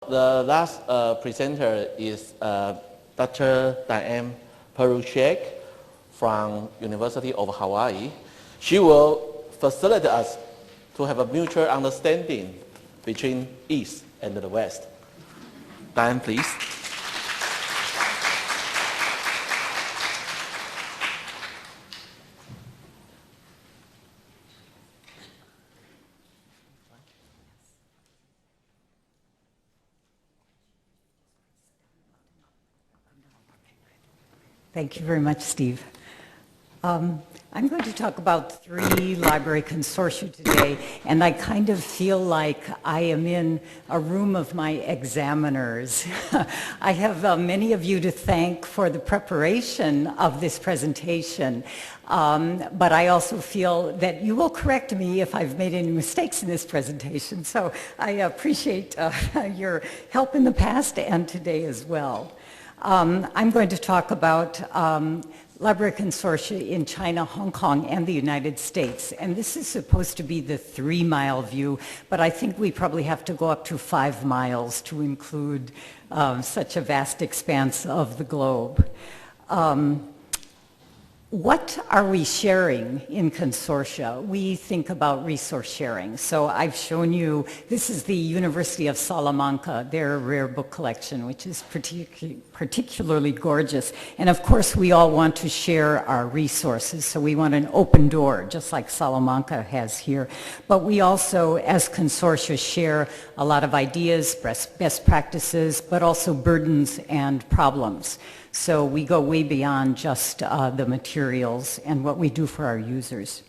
The last presenter is Dr. Diane PERUSHEK from University of Hawaii. She will facilitate us to have a mutual understanding between East and the West. Diane, please. Thank you very much, Steve. I'm going to talk about 3 library consortia today, and I kind of feel like I am in a room of my examiners. I have many of you to thank for the preparation of this presentation, but I also feel that you will correct me if I've made any mistakes in this presentation, so I appreciate your help in the past and today as well. I'm going to talk about library consortia in China, Hong Kong, and the United States. And this is supposed to be the 3-mile view, but I think we probably have to go up to 5 miles to include such a vast expanse of the globe. What are we sharing in consortia? We think about resource sharing. So I've shown you, this is the University of Salamanca, their rare book collection, which is particularly gorgeous. And of course, we all want to share our resources. So we want an open door, just like Salamanca has here. But we also, as consortia, share a lot of ideas, best practices, but also burdens and problems. So we go way beyond just the materials and what we do for our users.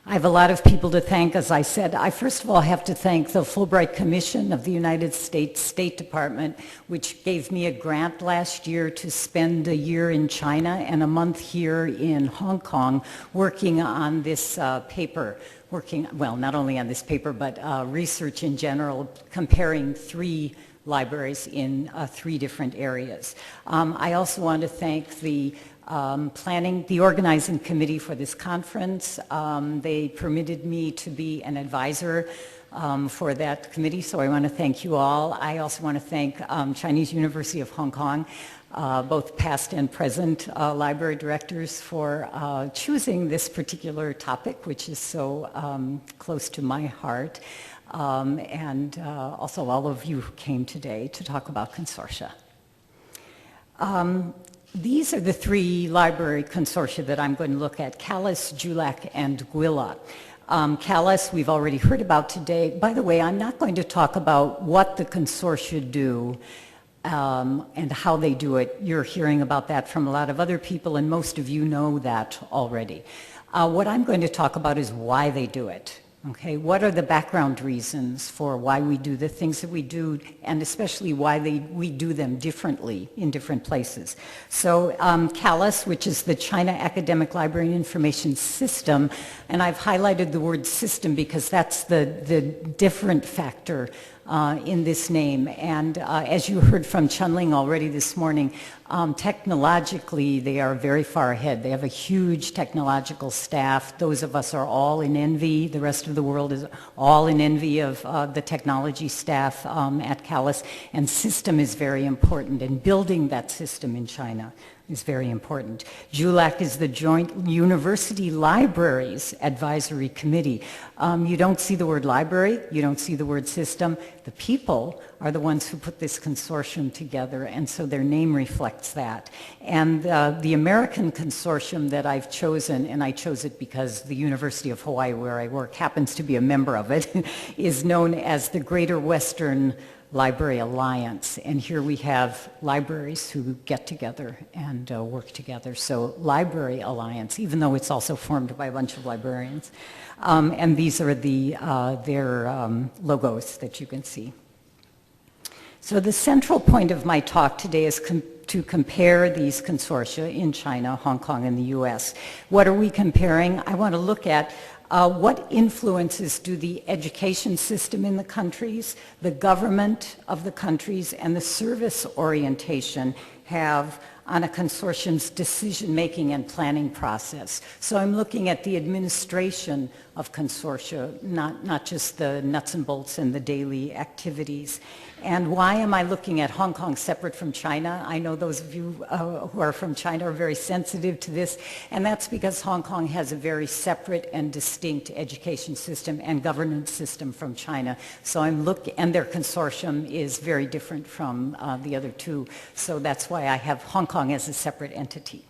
I have a lot of people to thank, as I said. I first of all have to thank the Fulbright Commission of the United States State Department, which gave me a grant last year to spend a year in China and a month here in Hong Kong working on this paper. Well, not only on this paper, but research in general, comparing 3 libraries in 3 different areas. I also want to thank the the organizing committee for this conference. They permitted me to be an advisor for that committee, so I want to thank you all. I also want to thank Chinese University of Hong Kong, both past and present library directors for choosing this particular topic, which is so close to my heart. And also all of you who came today to talk about consortia. These are the 3 library consortia that I'm going to look at: CALIS, JULAC, and GWILA. CALIS we've already heard about today. By the way, I'm not going to talk about what the consortia do and how they do it. You're hearing about that from a lot of other people, and most of you know that already. What I'm going to talk about is why they do it. Okay, what are the background reasons for why we do the things that we do, and especially why we do them differently in different places? So CALIS, which is the China Academic Library and Information System, and I've highlighted the word system because that's the different factor in this name. And as you heard from Chunling already this morning, technologically they are very far ahead. They have a huge technological staff. Those of us are all in envy. The rest of the world is all in envy of the technology staff at CALIS. And system is very important, and building that system in China is very important. JULAC is the Joint University Libraries Advisory Committee. You don't see the word library, you don't see the word system. The people are the ones who put this consortium together, and so their name reflects that. And the American consortium that I've chosen, and I chose it because the University of Hawaii, where I work, happens to be a member of it, is known as the Greater Western Library Alliance, and here we have libraries who get together and work together. So Library Alliance, even though it's also formed by a bunch of librarians. And these are their logos that you can see. So the central point of my talk today is to compare these consortia in China, Hong Kong, and the US. What are we comparing? I want to look at what influences do the education system in the countries, the government of the countries, and the service orientation have on a consortium's decision-making and planning process. So I'm looking at the administration of consortia, not just the nuts and bolts and the daily activities. And why am I looking at Hong Kong separate from China? I know those of you who are from China are very sensitive to this, and that's because Hong Kong has a very separate and distinct education system and governance system from China. So and their consortium is very different from the other two. So that's why I have Hong Kong as a separate entity.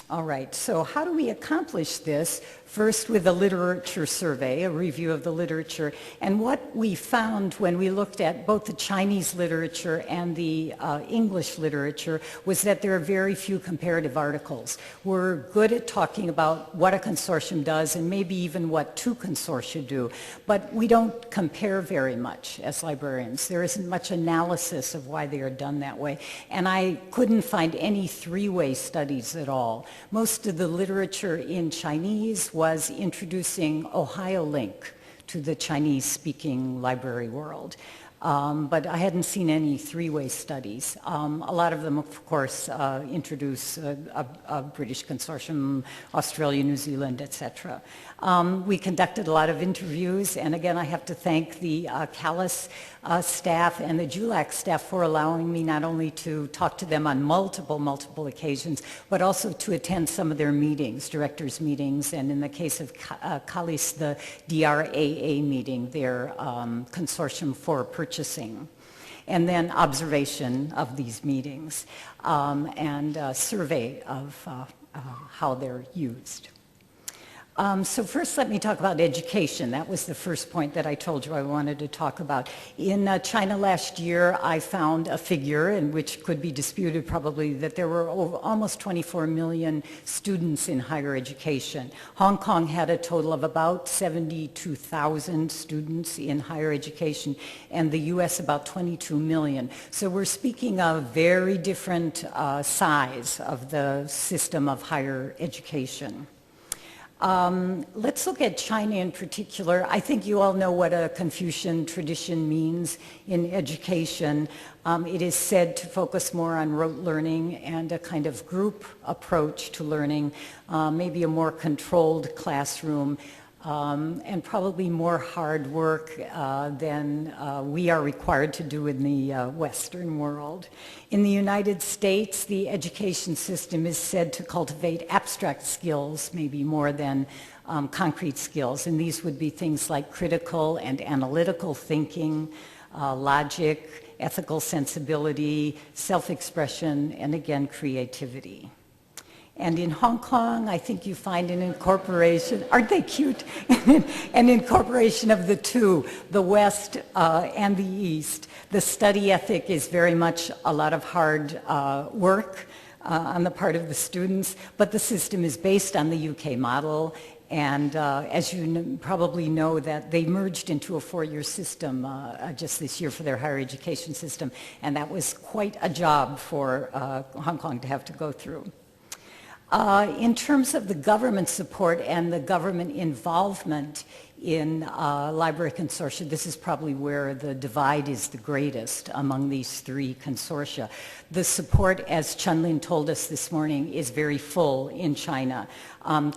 All right, so how do we accomplish this? First with a literature survey, a review of the literature. And what we found when we looked at both the Chinese literature and the English literature was that there are very few comparative articles. We're good at talking about what a consortium does and maybe even what two consortia do, but we don't compare very much as librarians. There isn't much analysis of why they are done that way. And I couldn't find any three-way studies at all. Most of the literature in Chinese was introducing Ohio Link to the Chinese-speaking library world. But I hadn't seen any three-way studies. A lot of them, of course, introduce a British consortium, Australia, New Zealand, etc. We conducted a lot of interviews, and again, I have to thank the CALIS staff and the JULAC staff for allowing me not only to talk to them on multiple occasions, but also to attend some of their meetings, directors' meetings, and in the case of CALIS, the DRAA meeting, their consortium for purchasing, and then observation of these meetings and survey of how they're used. So first let me talk about education. That was the first point that I told you I wanted to talk about. In China last year, I found a figure, and which could be disputed probably, that there were almost 24 million students in higher education. Hong Kong had a total of about 72,000 students in higher education, and the US about 22 million. So we're speaking of very different size of the system of higher education. Let's look at China in particular. I think you all know what a Confucian tradition means in education. It is said to focus more on rote learning and a kind of group approach to learning, maybe a more controlled classroom, and probably more hard work than we are required to do in the Western world. In the United States, the education system is said to cultivate abstract skills, maybe more than concrete skills, and these would be things like critical and analytical thinking, logic, ethical sensibility, self-expression, and again, creativity. And in Hong Kong, I think you find an incorporation, aren't they cute? An incorporation of the two, the West and the East. The study ethic is very much a lot of hard work on the part of the students, but the system is based on the UK model. And as you probably know, that they merged into a four-year system just this year for their higher education system, and that was quite a job for Hong Kong to have to go through. In terms of the government support and the government involvement in library consortia, this is probably where the divide is the greatest among these three consortia. The support, as Chun-Lin told us this morning, is very full in China.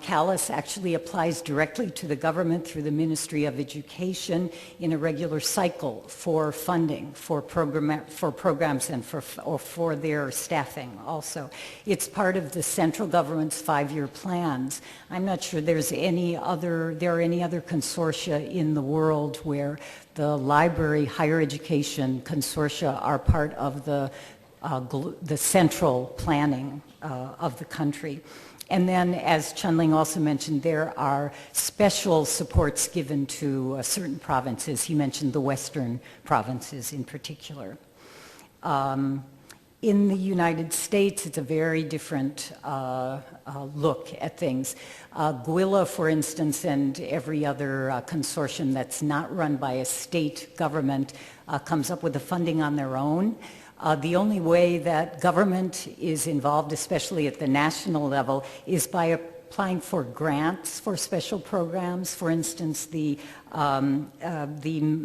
CALIS actually applies directly to the government through the Ministry of Education in a regular cycle for funding, for programs and for their staffing also. It's part of the central government's 5-year plans. I'm not sure there are any other consortia in the world where the library higher education consortia are part of the central planning of the country. And then, as Chun-Ling also mentioned, there are special supports given to certain provinces. He mentioned the Western provinces in particular. In the United States, it's a very different look at things. GWILA, for instance, and every other consortium that's not run by a state government comes up with the funding on their own. The only way that government is involved, especially at the national level, is by applying for grants for special programs. For instance, the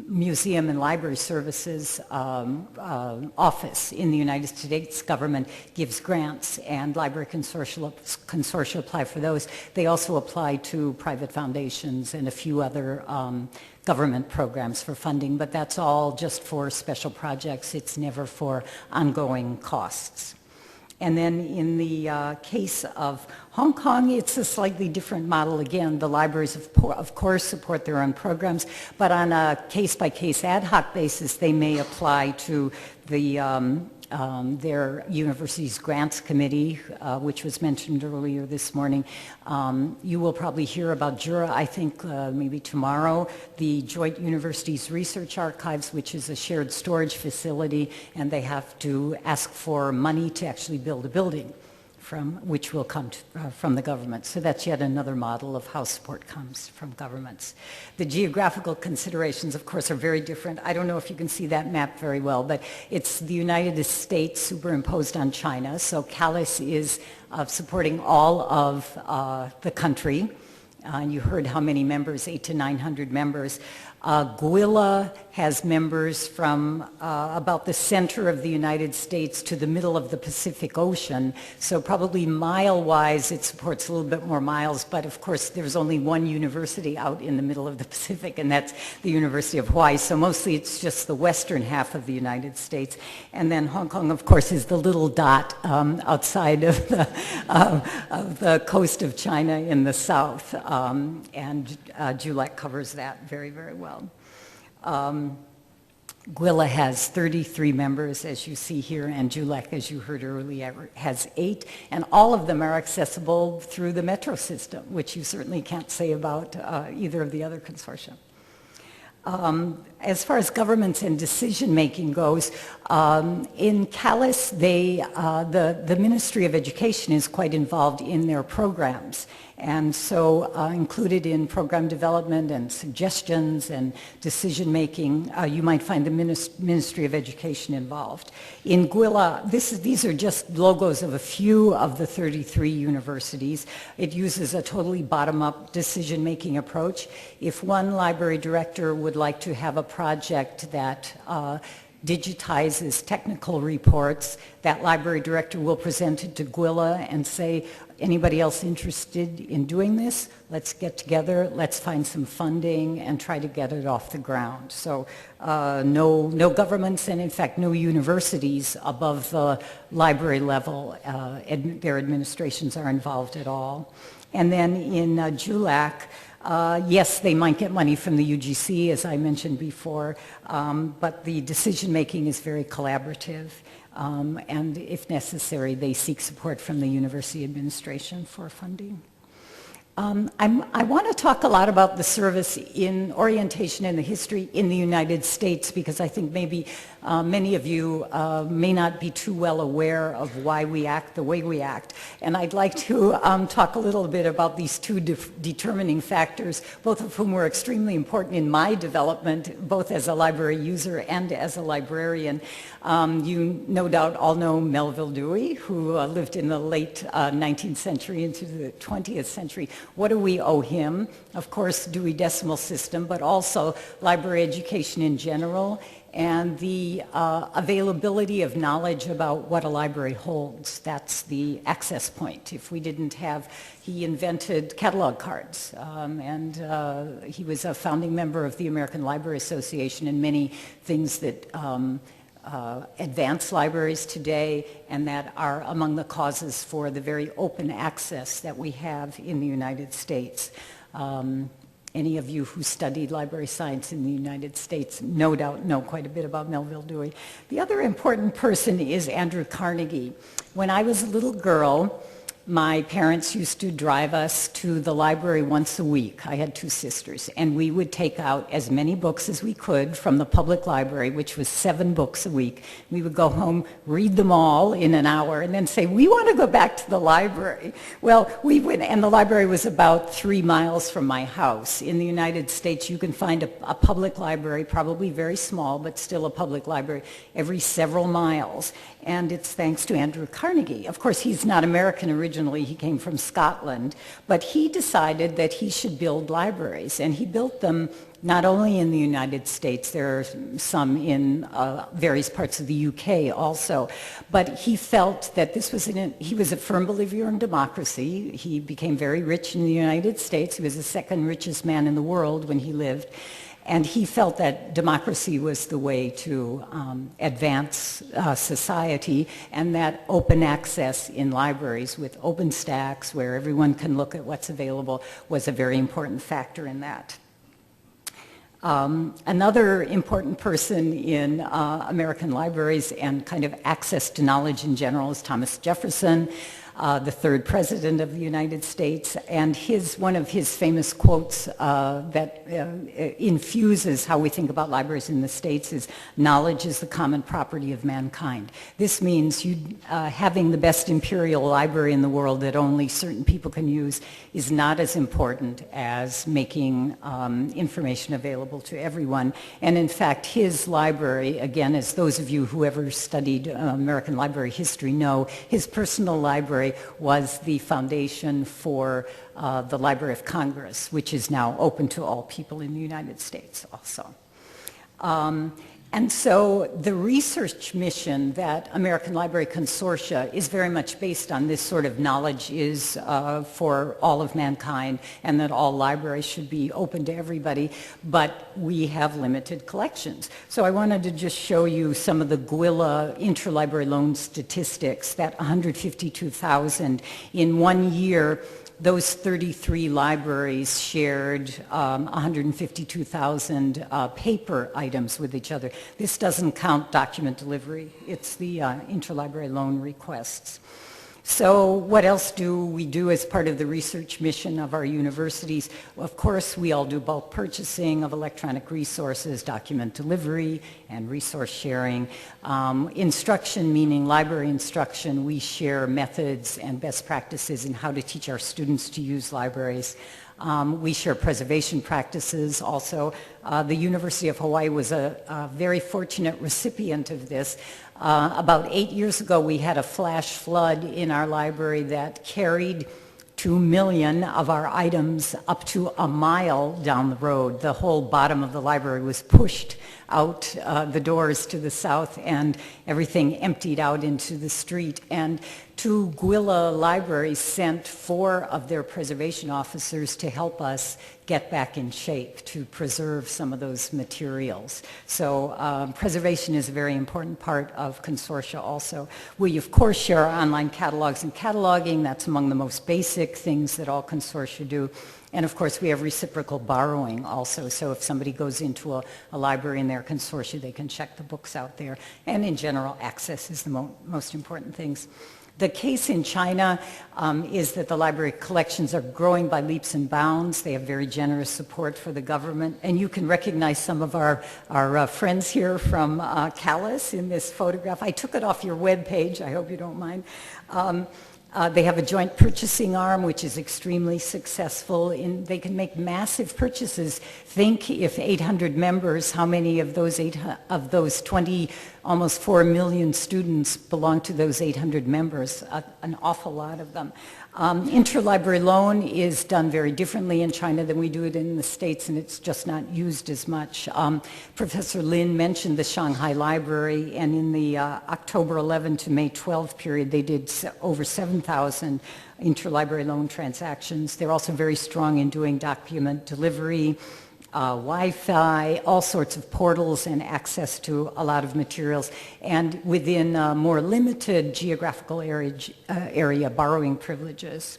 Museum and Library Services office in the United States government gives grants, and Library Consortia apply for those. They also apply to private foundations and a few other government programs for funding, but that's all just for special projects. It's never for ongoing costs. And then in the case of Hong Kong, it's a slightly different model. Again, the libraries, of course, support their own programs, but on a case-by-case ad hoc basis, they may apply to the their university's grants committee, which was mentioned earlier this morning. You will probably hear about JURA, I think, maybe tomorrow, the Joint Universities Research Archives, which is a shared storage facility, and they have to ask for money to actually build a building, which will come from the government. So that's yet another model of how support comes from governments. The geographical considerations, of course, are very different. I don't know if you can see that map very well, but it's the United States superimposed on China. So CALIS is supporting all of the country. You heard how many members, 800 to 900 members. GWILA has members from about the center of the United States to the middle of the Pacific Ocean. So probably mile-wise, it supports a little bit more miles, but of course there's only one university out in the middle of the Pacific, and that's the University of Hawaii. So mostly it's just the western half of the United States. And then Hong Kong, of course, is the little dot outside of the coast of China in the south. And JULAC covers that very, very well. GWILA has 33 members, as you see here, and JULAC, as you heard earlier, has 8, and all of them are accessible through the metro system, which you certainly can't say about either of the other consortia. As far as governments and decision-making goes, in CALIS, the Ministry of Education is quite involved in their programs. And so included in program development and suggestions and decision-making, you might find the Ministry of Education involved. In GWILA, these are just logos of a few of the 33 universities. It uses a totally bottom-up decision-making approach. If one library director would like to have a project that digitizes technical reports, that library director will present it to GWILA and say, anybody else interested in doing this? Let's get together, let's find some funding and try to get it off the ground. So no governments and in fact no universities above the library level, their administrations are involved at all. And then in JULAC, yes, they might get money from the UGC, as I mentioned before, but the decision-making is very collaborative, and if necessary, they seek support from the university administration for funding. I want to talk a lot about the service in orientation and the history in the United States because I think maybe many of you may not be too well aware of why we act the way we act. And I'd like to talk a little bit about these two determining factors, both of whom were extremely important in my development, both as a library user and as a librarian. You no doubt all know Melville Dewey, who lived in the late 19th century into the 20th century. What do we owe him? Of course, Dewey Decimal System, but also library education in general and the availability of knowledge about what a library holds. That's the access point. If we didn't have, he invented catalog cards, and he was a founding member of the American Library Association and many things that advance libraries today and that are among the causes for the very open access that we have in the United States. Any of you who studied library science in the United States no doubt know quite a bit about Melville Dewey. The other important person is Andrew Carnegie. When I was a little girl, my parents used to drive us to the library once a week. I had two sisters, and we would take out as many books as we could from the public library, which was 7 books a week. We would go home, read them all in an hour, and then say, we want to go back to the library. Well, we went, and the library was about 3 miles from my house. In the United States, you can find a public library, probably very small, but still a public library, every several miles. And it's thanks to Andrew Carnegie. Of course, he's not American originally. originally he came from Scotland, but he decided that he should build libraries, and he built them not only in the United States, there are some in various parts of the UK also, but he felt that this was, he was a firm believer in democracy. He became very rich in the United States. He was the second richest man in the world when he lived. And he felt that democracy was the way to advance society, and that open access in libraries with open stacks where everyone can look at what's available was a very important factor in that. Another important person in American libraries and kind of access to knowledge in general is Thomas Jefferson, the third president of the United States, and one of his famous quotes that infuses how we think about libraries in the States is, "Knowledge is the common property of mankind." This means having the best imperial library in the world that only certain people can use is not as important as making information available to everyone. And in fact, his library, again, as those of you who ever studied American library history know, his personal library was the foundation for the Library of Congress, which is now open to all people in the United States also. And so the research mission that American Library Consortia is very much based on this sort of knowledge is for all of mankind, and that all libraries should be open to everybody, but we have limited collections. So I wanted to just show you some of the GWILA interlibrary loan statistics, that 152,000 in 1 year. Those 33 libraries shared 152,000 paper items with each other. This doesn't count document delivery. It's the interlibrary loan requests. So what else do we do as part of the research mission of our universities? Of course, we all do bulk purchasing of electronic resources, document delivery, and resource sharing. Instruction, meaning library instruction, we share methods and best practices in how to teach our students to use libraries. We share preservation practices also. The University of Hawaii was a very fortunate recipient of this. About 8 years ago, we had a flash flood in our library that carried 2 million of our items up to a mile down the road. The whole bottom of the library was pushed out the doors to the south, and everything emptied out into the street. And 2 GWILA libraries sent 4 of their preservation officers to help us get back in shape to preserve some of those materials. So preservation is a very important part of Consortia also. We, of course, share our online catalogs and cataloging. That's among the most basic things that all consortia do. And of course, we have reciprocal borrowing also. So if somebody goes into a library in their consortia, they can check the books out there. And in general, access is the most important things. The case in China is that the library collections are growing by leaps and bounds. They have very generous support for the government. And you can recognize some of our friends here from CALIS in this photograph. I took it off your webpage. I hope you don't mind. They have a joint purchasing arm, which is extremely successful. They can make massive purchases. Think if 800 members, how many of those 20, almost 4 million students belong to those 800 members? An awful lot of them. Interlibrary loan is done very differently in China than we do it in the States, and it's just not used as much. Professor Lin mentioned the Shanghai Library, and in the October 11 to May 12 period, they did over 7,000 interlibrary loan transactions. They're also very strong in doing document delivery, Wi-Fi, all sorts of portals and access to a lot of materials, and within a more limited geographical area borrowing privileges.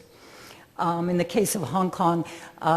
In the case of Hong Kong,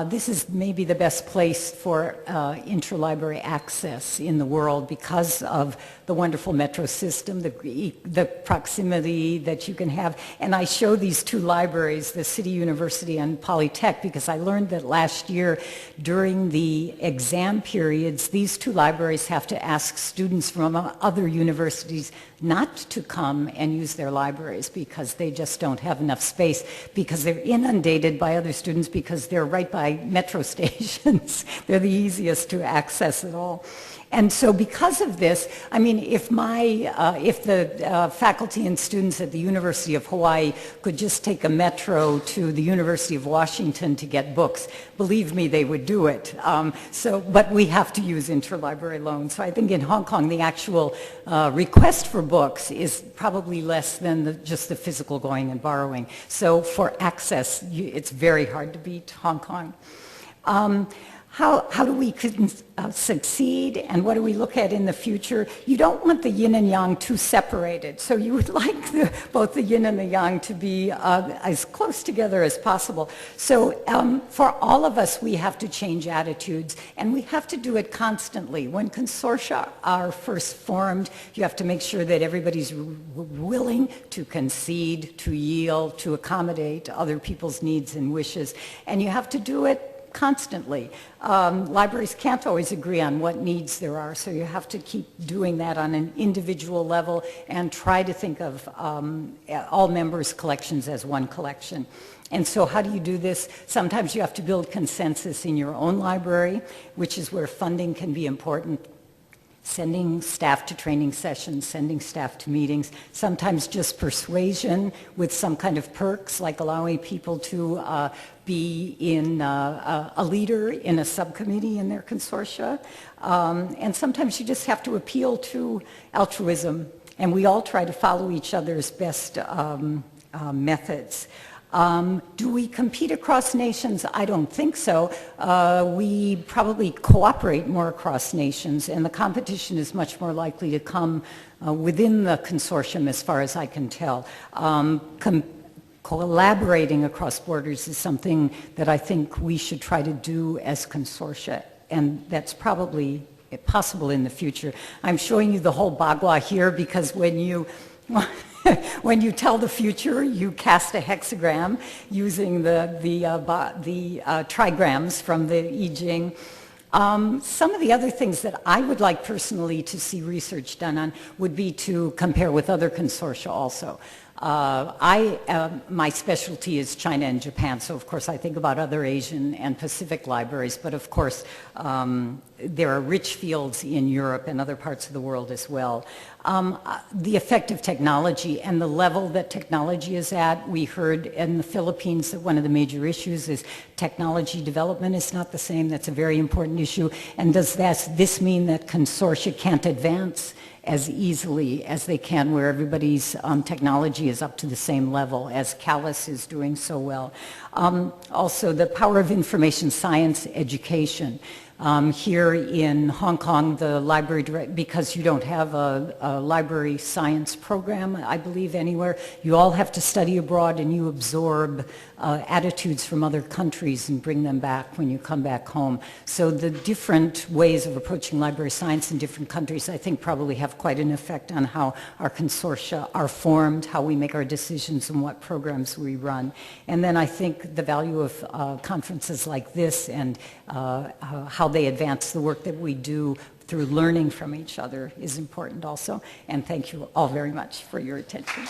this is maybe the best place for interlibrary access in the world because of the wonderful metro system, the proximity that you can have. And I show these 2 libraries, the City University and Polytech, because I learned that last year during the exam periods, these 2 libraries have to ask students from other universities not to come and use their libraries because they just don't have enough space, because they're inundated by other students because they're right by metro stations. They're the easiest to access at all. And so because of this, I mean, if the faculty and students at the University of Hawaii could just take a metro to the University of Washington to get books, believe me, they would do it. But we have to use interlibrary loans. So I think in Hong Kong, the actual request for books is probably less than just the physical going and borrowing. So for access, it's very hard to beat Hong Kong. How do we succeed, and what do we look at in the future? You don't want the yin and yang too separated, so you would like both the yin and the yang to be as close together as possible. So for all of us, we have to change attitudes, and we have to do it constantly. When consortia are first formed, you have to make sure that everybody's willing to concede, to yield, to accommodate other people's needs and wishes, and you have to do it constantly. Libraries can't always agree on what needs there are, so you have to keep doing that on an individual level and try to think of all members' collections as one collection. And so how do you do this? Sometimes you have to build consensus in your own library, which is where funding can be important. Sending staff to training sessions, sending staff to meetings, sometimes just persuasion with some kind of perks, like allowing people to be in a leader in a subcommittee in their consortia. And sometimes you just have to appeal to altruism, and we all try to follow each other's best methods. Do we compete across nations? I don't think so. We probably cooperate more across nations, and the competition is much more likely to come within the consortium, as far as I can tell. Collaborating across borders is something that I think we should try to do as consortia, and that's probably possible in the future. I'm showing you the whole bagua here because when you when you tell the future, you cast a hexagram using the trigrams from the I Ching. Some of the other things that I would like personally to see research done on would be to compare with other consortia also. My specialty is China and Japan, so of course I think about other Asian and Pacific libraries, but of course there are rich fields in Europe and other parts of the world as well. The effect of technology and the level that technology is at. We heard in the Philippines that one of the major issues is technology development is not the same. That's a very important issue. And does this mean that consortia can't advance as easily as they can where everybody's technology is up to the same level as CALIS is doing so well? Also, the power of information science education. Here in Hong Kong, the library director, because you don't have a library science program, I believe, anywhere, you all have to study abroad and you absorb attitudes from other countries and bring them back when you come back home. So the different ways of approaching library science in different countries, I think, probably have quite an effect on how our consortia are formed, how we make our decisions, and what programs we run. And then I think the value of conferences like this and how they advance the work that we do through learning from each other is important also. And thank you all very much for your attention.